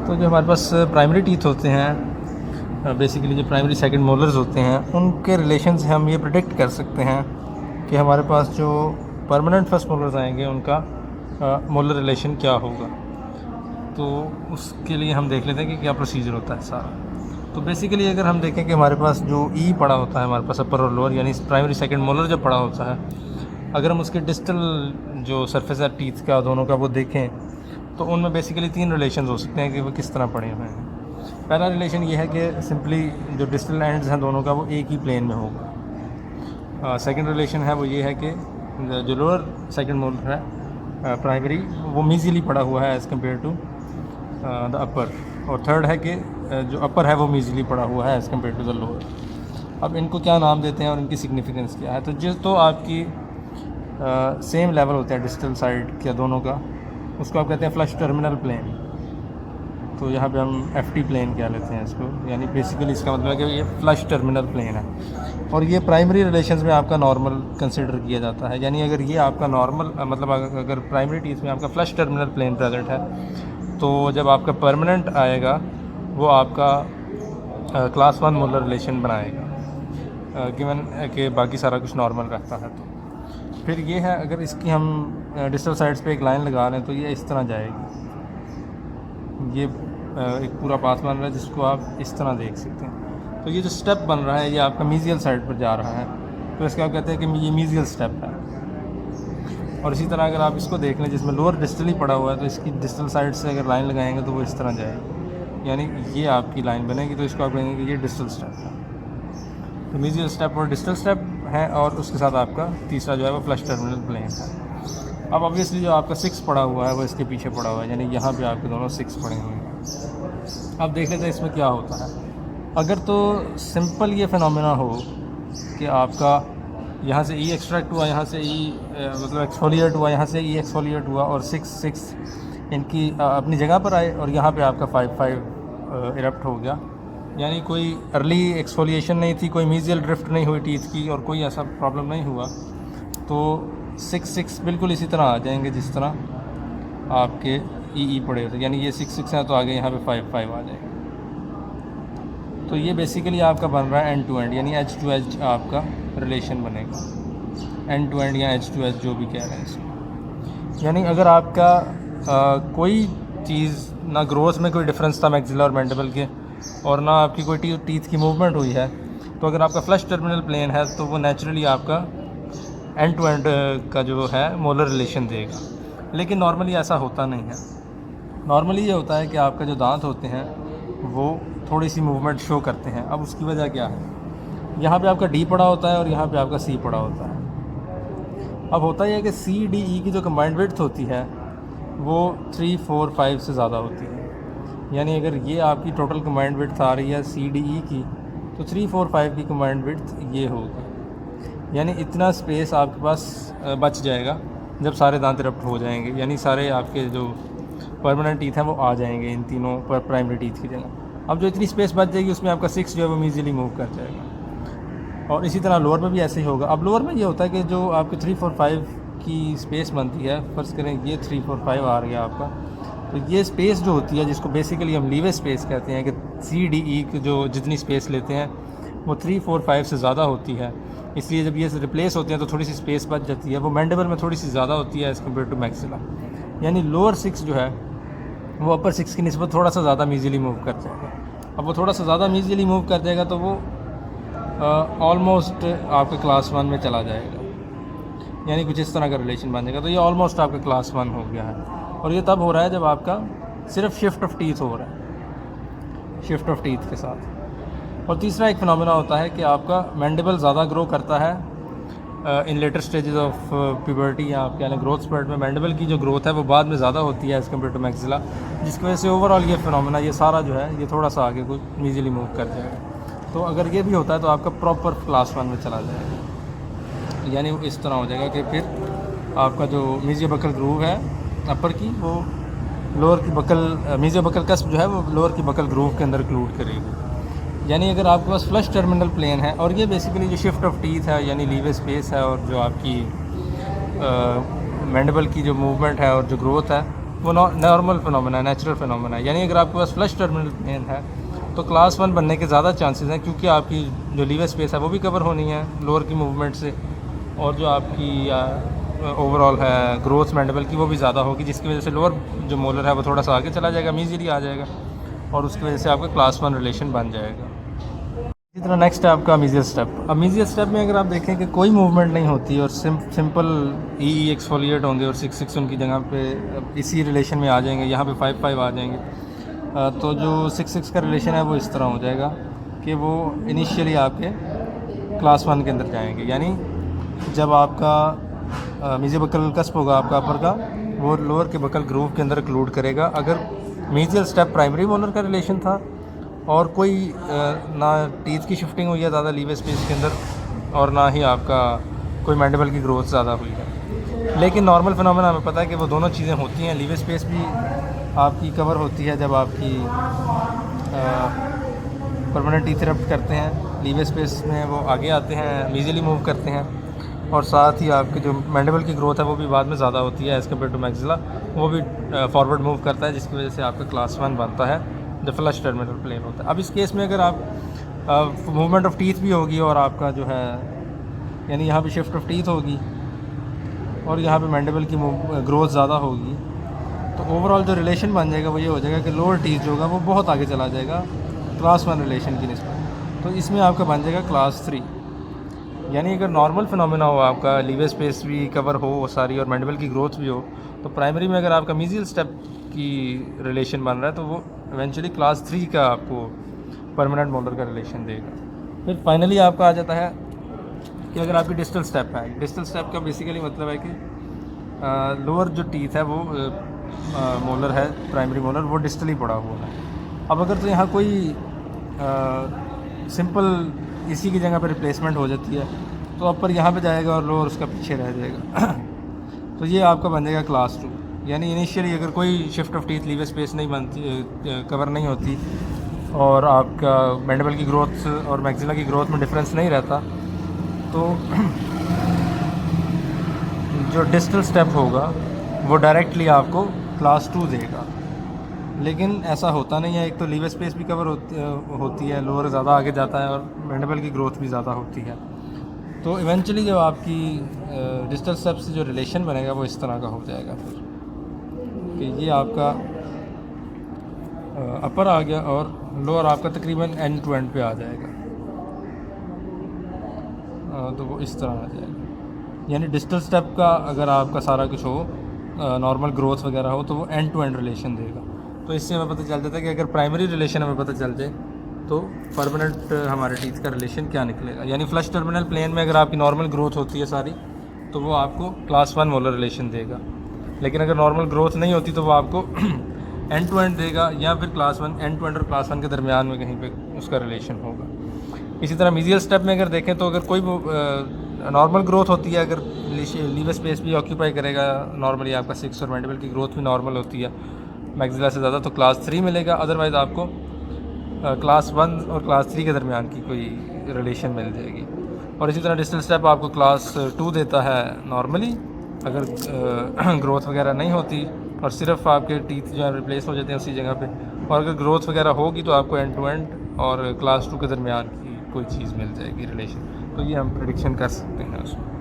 तो जो हमारे पास प्राइमरी टीथ होते हैं, बेसिकली जो प्राइमरी सेकंड मोलर्स होते हैं, उनके रिलेशन से हम ये प्रेडिक्ट कर सकते हैं कि हमारे पास जो परमानेंट फर्स्ट मोलर्स आएंगे उनका मोलर रिलेशन क्या होगा। तो उसके लिए हम देख लेते हैं कि क्या प्रोसीजर होता है सारा। तो बेसिकली अगर हम देखें कि हमारे पास जो ई पड़ा होता है हमारे पास अपर और लोअर, यानी प्राइमरी सेकंड मोलर जब पड़ा होता है, अगर हम उसके डिस्टल जो सरफेस है टीथ का दोनों का वो देखें तो उनमें बेसिकली 3 रिलेशन हो सकते हैं कि वो किस तरह पड़े हुए हैं। पहला रिलेशन ये है कि सिंपली जो डिस्टल एंड्स हैं दोनों का वो एक ही प्लेन में होगा। सेकंड रिलेशन है वो ये है कि जो लोअर सेकंड मोलर है प्राइमरी, वो मीजियली पड़ा हुआ है as compare to the upper. और थर्ड है कि जो अपर है वो मीजियली पड़ा हुआ है as compare to the lower. अब इनको क्या नाम देते हैं और इनकी सिग्निफिकेंस क्या है। तो जिस तो आपकी सेम लेवल होता है डिस्टल साइड के दोनों का, उसको आप कहते हैं फ्लश टर्मिनल प्लेन। तो यहाँ पे हम एफ टी प्लेन कह लेते हैं इसको, यानी बेसिकली इसका मतलब है कि ये फ्लश टर्मिनल प्लेन है। और ये प्राइमरी रिलेशंस में आपका नॉर्मल कंसिडर किया जाता है, यानी अगर ये आपका नॉर्मल मतलब अगर प्राइमरी टीथ में आपका फ्लश टर्मिनल प्लेन प्रेजेंट है तो जब आपका परमानेंट आएगा वो आपका क्लास 1 मोलर रिलेशन बनाएगा, गिवन कि बाकी सारा कुछ नॉर्मल रहता है। तो फिर ये है, अगर इसकी हम डिस्टल साइड्स पे एक लाइन लगा लें तो ये इस तरह जाएगी। ये एक पूरा पाथ बन रहा है जिसको आप इस तरह देख सकते हैं। तो ये जो स्टेप बन रहा है ये आपका मीजियल साइड पर जा रहा है, तो इसका आप कहते हैं कि ये मीजियल स्टेप है। और इसी तरह अगर आप इसको देख लें जिसमें लोअर डिस्टल ही पड़ा हुआ है, तो इसकी डिस्टल साइड से अगर लाइन लगाएंगे तो वो इस तरह जाएगी, यानी ये आपकी लाइन बनेगी। तो इसको आप कहेंगे कि ये डिस्टल स्टेप है। तो मीजियल स्टेप और डिस्टल स्टेप है, और उसके साथ आपका तीसरा जो है वो फ्लश टर्मिनल प्लेन है। अब ऑब्वियसली जो आपका 6 पड़ा हुआ है वो इसके पीछे पड़ा हुआ है, यानी यहाँ पे आपके दोनों 6 पड़े हुए हैं। अब देख लेते हैं इसमें क्या होता है। अगर तो सिंपल ये फिनोमेना हो कि आपका यहाँ से ई एक्सट्रैक्ट हुआ, यहाँ से ई मतलब एक्सफोलिएट हुआ, यहाँ से ई एक्सफोलिएट हुआ, और 6 इनकी अपनी जगह पर आए, और यहाँ पे आपका 5 इरप्ट हो गया, यानी कोई अर्ली एक्सफोलिएशन नहीं थी, कोई मीजियल ड्रिफ्ट नहीं हुई टीथ की, और कोई ऐसा प्रॉब्लम नहीं हुआ। तो 6 बिल्कुल इसी तरह आ जाएंगे जिस तरह आपके ई पड़े होते, यानी ये 6 है तो आगे यहाँ पे 5 आ जाएंगे। तो ये बेसिकली आपका बन रहा है एंड टू एंड, यानी एज टू एज आपका रिलेशन बनेगा, एंड टू एंड या एज टू एज जो भी कह रहे हैं इसको। यानी अगर आपका कोई चीज़ ना ग्रोथ में कोई डिफरेंस था मैक्सिला और मैंडिबल के, और ना आपकी कोई टीथ की मूवमेंट हुई है, तो अगर आपका फ्लश टर्मिनल प्लेन है तो वो नेचुरली आपका एंड टू एंड का जो है मोलर रिलेशन देगा। लेकिन नॉर्मली ऐसा होता नहीं है। नॉर्मली ये होता है कि आपका जो दांत होते हैं वो थोड़ी सी मूवमेंट शो करते हैं। अब उसकी वजह क्या है, यहाँ पे आपका डी पड़ा होता है और यहाँ पे आपका सी पड़ा होता है। अब होता यह है कि सी डी ई की जो कंबाइंड विड्थ होती है वो 3, 4, 5 से ज़्यादा होती है। यानी अगर ये आपकी टोटल कंबाइंड विड्थ आ रही है सी डी ई की, तो 3, 4, 5 की कंबाइंड विड्थ ये होगी। यानी इतना स्पेस आपके पास बच जाएगा जब सारे दांत इरप्ट हो जाएंगे, यानी सारे आपके जो परमानेंट टीथ हैं वो आ जाएंगे इन तीनों पर प्राइमरी टीथ की जगह। अब जो इतनी स्पेस बच जाएगी उसमें आपका 6 जो है वो ईजिली मूव कर जाएगा। और इसी तरह लोअर में भी ऐसे ही होगा। अब लोअर में ये होता है कि जो आपके 3, 4, 5 की स्पेस बनती है, फ़र्ज़ करें ये 3, 4, 5 आ गया आपका, तो ये स्पेस जो होती है जिसको बेसिकली हम लीवे स्पेस कहते हैं, कि सी डी ई की जो जितनी स्पेस लेते हैं वो 3, 4, 5 से ज़्यादा होती है। इसलिए जब ये रिप्लेस होते हैं तो थोड़ी सी स्पेस बच जाती है। वो मैंडिबल में थोड़ी सी ज़्यादा होती है एज़ कम्पेयर टू मैक्सिला, यानी लोअर 6 जो है वो अपर 6 की निस्बत थोड़ा सा ज़्यादा मीजिली मूव कर जाएगा। अब वो थोड़ा सा ज़्यादा मीजिली मूव कर जाएगा तो वो ऑलमोस्ट आपके क्लास 1 में चला जाएगा, यानी कुछ इस तरह का रिलेशन बन जाएगा। तो ये ऑलमोस्ट आपका क्लास 1 हो गया है। और ये तब हो रहा है जब आपका सिर्फ शिफ्ट ऑफ टीथ हो रहा है, शिफ्ट ऑफ टीथ के साथ। और तीसरा एक फिनोमेना होता है कि आपका मैंडिबल ज़्यादा ग्रो करता है इन लेटर स्टेजेस ऑफ प्यूबर्टी, या आप कह लें ग्रोथ स्पर्ट में मैंडिबल की जो ग्रोथ है वो बाद में ज़्यादा होती है एज़ कम्पेयर टू मैक्सिला, जिसकी वजह से ओवरऑल ये फिनोमेना ये सारा जो है ये थोड़ा सा आगे कुछ ईजिली मूव कर जाएगा। तो अगर ये भी होता है तो आपका प्रॉपर क्लास 1 में चला जाएगा, यानी इस तरह हो जाएगा कि फिर आपका जो मीजियोबकल ग्रूव है अपर की, वो लोअर की बकल मीजियोबकल कस्प जो है वो लोअर की बकल ग्रूव के अंदर इंक्लूड करेगी। यानी अगर आपके पास फ्लश टर्मिनल प्लेन है, और ये बेसिकली जो शिफ्ट ऑफ टीथ है यानी लीवे स्पेस है, और जो आपकी मैंडिबल की जो मूवमेंट है और जो ग्रोथ है वो नॉर्मल फिनोमेना है, नेचुरल फिनोमेना है। यानी अगर आपके पास फ्लश टर्मिनल प्लेन है तो क्लास 1 बनने के ज़्यादा चांसेस हैं, क्योंकि आपकी जो लीवर स्पेस है वो भी कवर होनी है लोअर की मूवमेंट से, और जो आपकी ओवरऑल है ग्रोथ मैंडिबल की वो भी ज़्यादा होगी, जिसकी वजह से लोअर जो मोलर है वो थोड़ा सा आगे चला जाएगा, मीजियली आ जाएगा, और उसकी वजह से आपका क्लास 1 रिलेशन बन जाएगा। इसी तरह नेक्स्ट है आपका मीजियल स्टेप। अब मीजियल स्टेप में अगर आप देखें कि कोई मूवमेंट नहीं होती और सिंपल ई एक्सफोलिएट होंगे और 6 उनकी जगह पे इसी रिलेशन में आ जाएंगे, यहाँ पे 5 आ जाएंगे, तो जो 6 का रिलेशन है वो इस तरह हो जाएगा कि वो इनिशियली आपके क्लास 1 के अंदर जाएंगे। यानी जब आपका मीजियल बकल कस्प होगा आपका अपर का, वो लोअर के बकल ग्रूव के अंदर इंक्लूड करेगा। अगर मीजियल स्टेप प्राइमरी मोलर का रिलेशन था और कोई ना टीथ की शिफ्टिंग हुई है ज़्यादा लीवर स्पेस के अंदर, और ना ही आपका कोई मैंडिबल की ग्रोथ ज़्यादा हुई है, लेकिन नॉर्मल फिनोमेना हमें पता है कि वो दोनों चीज़ें होती हैं। लीवर स्पेस भी आपकी कवर होती है जब आपकी परमानेंट टीथ इरप्ट करते हैं, लीवर स्पेस में वो आगे आते हैं, मीजियली मूव करते हैं, और साथ ही आपके जो मैंडिबल की ग्रोथ है वो भी बाद में ज़्यादा होती है एज़ कम्पेयर टू मैक्सिला, वो भी फॉरवर्ड मूव करता है, जिसकी वजह से आपका क्लास 1 बनता है जो फ्लश टर्मिनल प्लेन होता है। अब इस केस में अगर आप मूवमेंट ऑफ टीथ भी होगी और आपका जो है यानी यहाँ पे शिफ्ट ऑफ टीथ होगी और यहाँ पे मैंडिबल की ग्रोथ ज़्यादा होगी, तो ओवरऑल जो रिलेशन बन जाएगा वो ये हो जाएगा कि लोअर टीथ जो होगा वो बहुत आगे चला जाएगा क्लास 1 रिलेशन की निस्बत। तो इसमें आपका बन जाएगा क्लास 3। यानी अगर नॉर्मल फिनोमेना हो, आपका लीवर स्पेस भी कवर हो सारी और मैंडिबल की ग्रोथ भी हो, तो प्राइमरी में अगर आपका मीजियल स्टेप की रिलेशन बन रहा है तो वो इवेंचुअली क्लास 3 का आपको परमानेंट मोलर का रिलेशन देगा। फिर फाइनली आपका आ जाता है कि अगर आपकी डिस्टल स्टेप है, डिस्टल स्टेप का बेसिकली मतलब है कि लोअर जो टीथ है वो मोलर है, प्राइमरी मोलर वो डिस्टली पड़ा हुआ है। अब अगर तो यहाँ कोई सिंपल इसी की जगह पर रिप्लेसमेंट हो जाती है तो अपर यहाँ पे जाएगा और लोअर उसका पीछे रह जाएगा तो ये आपका बन जाएगा क्लास 2। यानी इनिशियली अगर कोई shift of teeth leeway space नहीं बनती, कवर नहीं होती, और आपका मैंडिबल की ग्रोथ और मैक्सिला की ग्रोथ में डिफरेंस नहीं रहता, तो जो डिस्टल स्टेप होगा वो डायरेक्टली आपको क्लास 2 देगा। लेकिन ऐसा होता नहीं है, एक तो लीवर स्पेस भी कवर होती है, लोअर ज़्यादा आगे जाता है और मैंडिबल की ग्रोथ भी ज़्यादा होती है। तो इवेंचुअली जब आपकी डिस्टल स्टेप से जो रिलेशन बनेगा वो इस तरह का हो जाएगा फिर कि ये आपका अपर आ गया और लोअर आपका तकरीबन एंड टू एंड पे आ जाएगा, तो वो इस तरह आ जाएगा। यानी डिस्टल स्टेप का अगर आपका सारा कुछ हो, नॉर्मल ग्रोथ वगैरह हो, तो वो एंड टू एंड रिलेशन देगा। तो इससे हमें पता चल जाता है कि अगर प्राइमरी रिलेशन हमें पता चल जाए तो परमानेंट हमारे टीथ का रिलेशन क्या निकलेगा। यानी फ्लश टर्मिनल प्लेन में अगर आपकी नॉर्मल ग्रोथ होती है सारी तो वो आपको क्लास 1 मोलर रिलेशन देगा, लेकिन अगर नॉर्मल ग्रोथ नहीं होती तो वो आपको एंड टू एंड देगा, या फिर क्लास 1 एंड टू एंड और क्लास 1 के दरमियान में कहीं पे उसका रिलेशन होगा। इसी तरह मीजियल स्टेप में अगर देखें तो अगर कोई नॉर्मल ग्रोथ होती है, अगर लीवर स्पेस भी ऑक्यूपाई करेगा नॉर्मली, आपका 6 और मैंडिबल की ग्रोथ भी नॉर्मल होती है मैक्सिला से ज़्यादा, तो क्लास 3 मिलेगा। अदरवाइज़ आपको क्लास 1 और क्लास 3 के दरमियान की कोई रिलेशन मिल जाएगी। और इसी तरह डिस्टल स्टेप आपको क्लास 2 देता है नॉर्मली, अगर ग्रोथ वगैरह नहीं होती और सिर्फ आपके टीथ जो है रिप्लेस हो जाते हैं उसी जगह पे, और अगर ग्रोथ वगैरह होगी तो आपको एंड टू एंड और क्लास 2 के दरमियान की कोई चीज़ मिल जाएगी रिलेशन। तो ये हम प्रेडिक्शन कर सकते हैं उसमें।